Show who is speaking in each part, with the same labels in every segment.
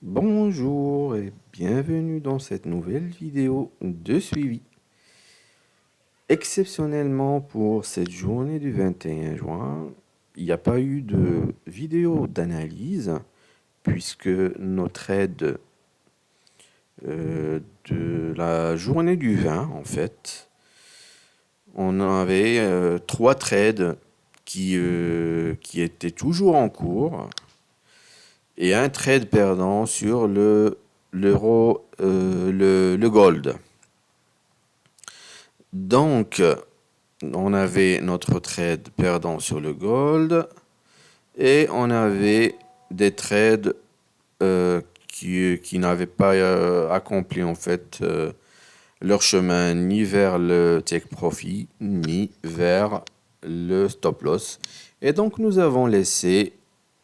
Speaker 1: Bonjour et bienvenue dans cette nouvelle vidéo de suivi. Exceptionnellement pour cette journée du 21 juin, il n'y a pas eu de vidéo d'analyse puisque nos trades de la journée du 20, en fait, on avait trois trades qui étaient toujours en cours et un trade perdant sur l'euro, le gold. Donc, on avait notre trade perdant sur le gold et on avait des trades qui n'avaient pas accompli en fait leur chemin ni vers le take profit ni vers le stop loss. Et donc nous avons laissé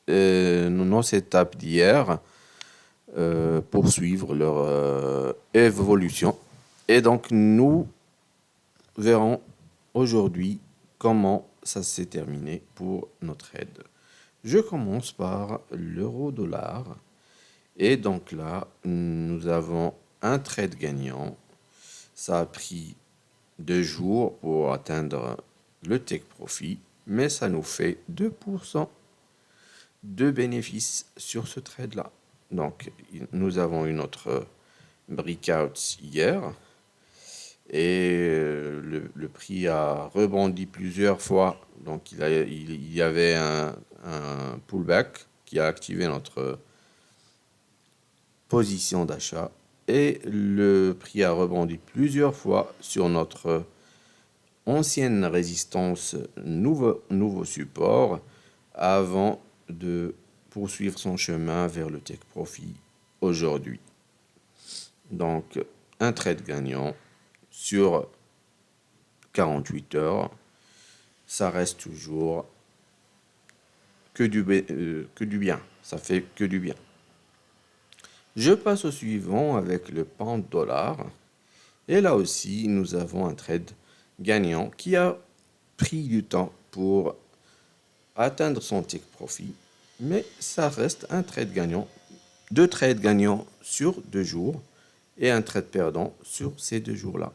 Speaker 1: nos étapes d'hier poursuivre leur évolution. Et donc nous verrons aujourd'hui comment ça s'est terminé pour notre trade. Je commence par l'euro-dollar. Et donc là, nous avons un trade gagnant. Ça a pris 2 jours pour atteindre le take profit, mais ça nous fait 2% de bénéfice sur ce trade-là. Donc, nous avons eu notre breakout hier et le prix a rebondi plusieurs fois. Donc, il y avait un pullback qui a activé notre position d'achat et le prix a rebondi plusieurs fois sur notre ancienne résistance, nouveau support, avant de poursuivre son chemin vers le take profit aujourd'hui. Donc, un trade gagnant sur 48 heures, ça reste toujours que du bien. Ça fait que du bien. Je passe au suivant avec le pound dollar. Et là aussi, nous avons un trade gagnant qui a pris du temps pour atteindre son take profit. Mais ça reste un trade gagnant. 2 trades gagnants sur 2 jours et un trade perdant sur ces 2 jours-là.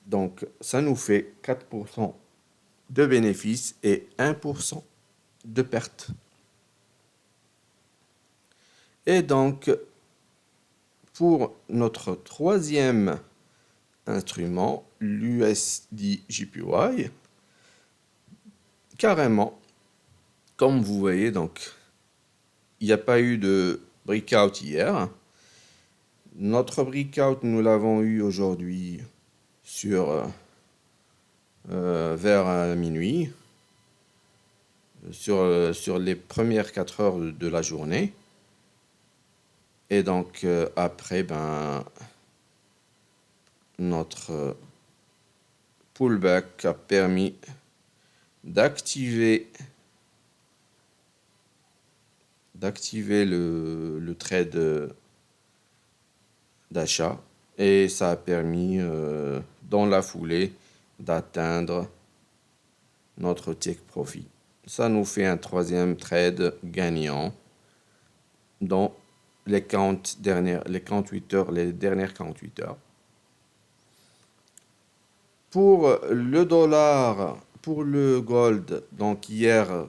Speaker 1: Donc, ça nous fait 4% de bénéfice et 1% de perte. Et donc, pour notre troisième instrument, l'USD JPY, carrément, comme vous voyez, donc, il n'y a pas eu de breakout hier. Notre breakout, nous l'avons eu aujourd'hui vers minuit, sur les premières 4 heures de la journée. Et donc, après, notre pullback a permis d'activer le trade d'achat et ça a permis dans la foulée d'atteindre notre take profit. Ça nous fait un troisième trade gagnant dans les dernières 48 heures. Pour le dollar, pour le gold, donc hier,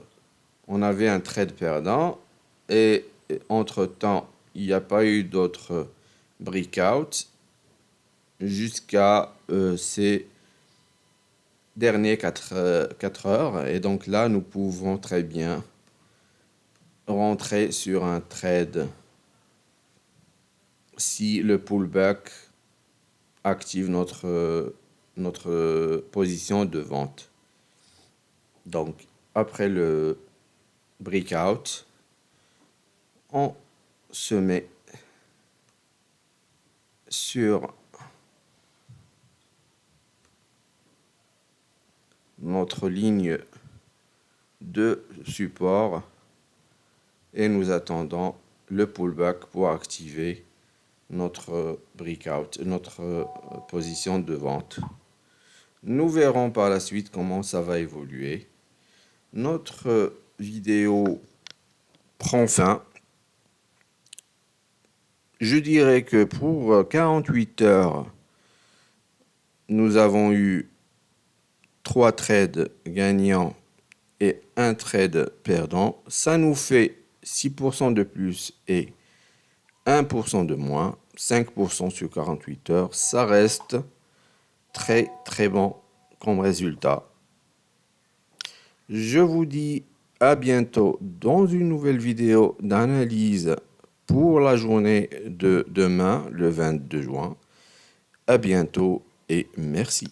Speaker 1: on avait un trade perdant et entre-temps, il n'y a pas eu d'autres breakout jusqu'à ces derniers 4 heures. Et donc là, nous pouvons très bien rentrer sur un trade si le pullback active notre position de vente. Donc, après le breakout, on se met sur notre ligne de support et nous attendons le pullback pour activer notre breakout, notre position de vente. Nous verrons par la suite comment ça va évoluer. Notre vidéo prend fin. je dirais que pour 48 heures, nous avons eu 3 trades gagnants et un trade perdant. Ça nous fait 6% de plus et 1% de moins, 5% sur 48 heures. Ça reste très très bon comme résultat. Je vous dis à bientôt dans une nouvelle vidéo d'analyse pour la journée de demain, le 22 juin. À bientôt et merci.